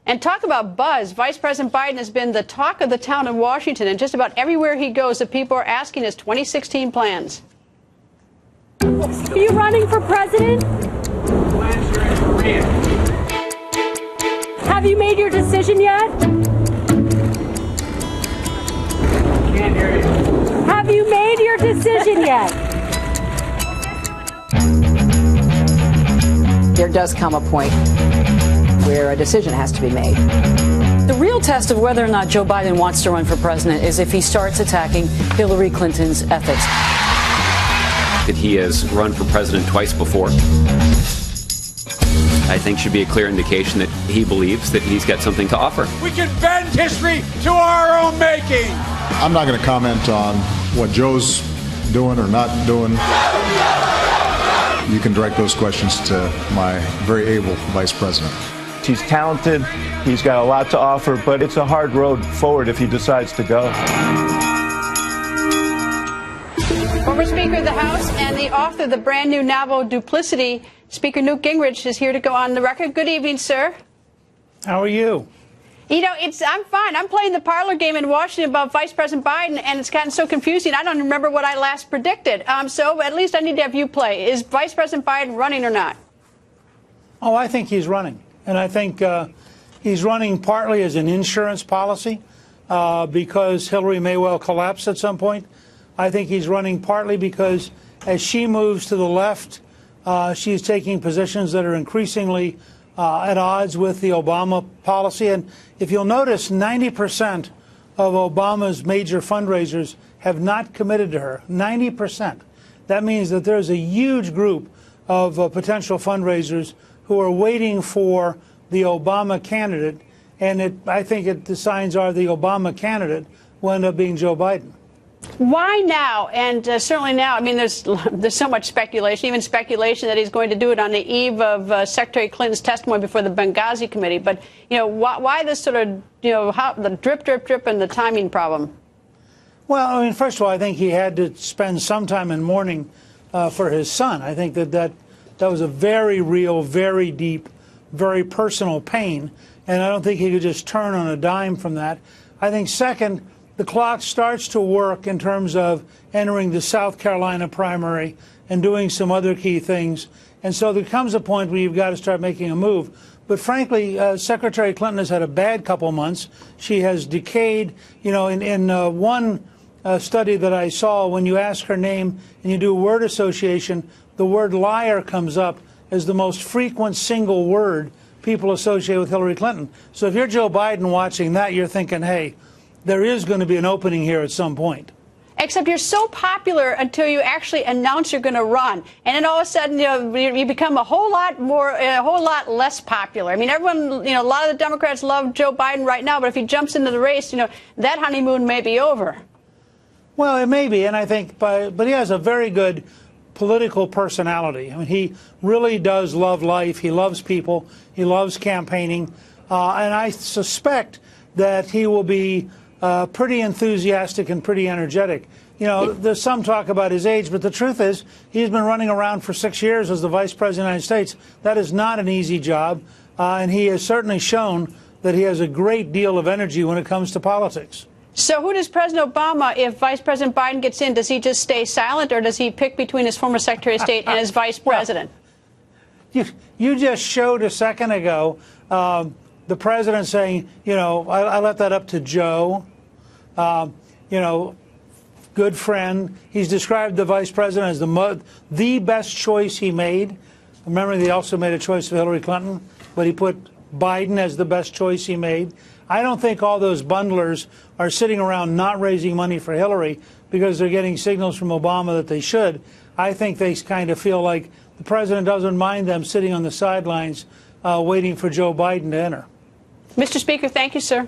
And talk about buzz. Vice President Biden has been the talk of the town in Washington, and just about everywhere he goes, the people are asking his 2016 plans. Are you running for president? Have you made your decision yet? Can't hear you. Have you made your decision yet? There does come a point where a decision has to be made. The real test of whether or not Joe Biden wants to run for president is if he starts attacking Hillary Clinton's ethics. That he has run for president twice before, I think should be a clear indication that he believes that he's got something to offer. We can bend history to our own making. I'm not going to comment on what Joe's doing or not doing. You can direct those questions to my very able vice president. He's talented, he's got a lot to offer, but it's a hard road forward if he decides to go. Former Speaker of the House and the author of the brand new novel Duplicity, Speaker Newt Gingrich, is here to go on the record. Good evening, sir. How are you? You know, I'm fine. I'm playing the parlor game in Washington about Vice President Biden, and it's gotten so confusing. I don't remember what I last predicted. So at least I need to have you play. Is Vice President Biden running or not? Oh, I think he's running. And I think he's running partly as an insurance policy because Hillary may well collapse at some point. I think he's running partly because as she moves to the left, she's taking positions that are increasingly at odds with the Obama policy. And if you'll notice, 90% of Obama's major fundraisers have not committed to her. 90%. That means that there's a huge group of potential fundraisers who are waiting for the Obama candidate. And I think the signs are the Obama candidate will end up being Joe Biden. Why now? And certainly now, I mean, there's so much speculation, even speculation that he's going to do it on the eve of Secretary Clinton's testimony before the Benghazi committee. But, you know, why this sort of, you know, the drip, drip, drip and the timing problem? Well, I mean, first of all, I think he had to spend some time in mourning for his son. I think that was a very real, very deep, very personal pain. And I don't think he could just turn on a dime from that. I think, second, the clock starts to work in terms of entering the South Carolina primary and doing some other key things. And so there comes a point where you've got to start making a move. But frankly, Secretary Clinton has had a bad couple months. She has decayed. You know, in one study that I saw, when you ask her name and you do a word association, the word liar comes up as the most frequent single word people associate with Hillary Clinton. So if you're Joe Biden watching that, you're thinking, hey, there is going to be an opening here at some point. Except you're so popular until you actually announce you're going to run. And then all of a sudden, you become a whole lot less popular. I mean, everyone, a lot of the Democrats love Joe Biden right now, but if he jumps into the race, that honeymoon may be over. Well, it may be, and I think, but he has a very good political personality. I mean, he really does love life. He loves people. He loves campaigning. And I suspect that he will be pretty enthusiastic and pretty energetic. There's some talk about his age, but the truth is he's been running around for 6 years as the Vice President of the United States. That is not an easy job, and he has certainly shown that he has a great deal of energy when it comes to politics. So who does President Obama, if Vice President Biden gets in, does he just stay silent, or does he pick between his former Secretary of State and his Vice President? You just showed a second ago the president saying, I left that up to Joe, good friend. He's described the vice president as the best choice he made. Remember, they also made a choice of Hillary Clinton, but he put Biden as the best choice he made. I don't think all those bundlers are sitting around not raising money for Hillary because they're getting signals from Obama that they should. I think they kind of feel like the president doesn't mind them sitting on the sidelines waiting for Joe Biden to enter. Mr. Speaker, thank you, sir.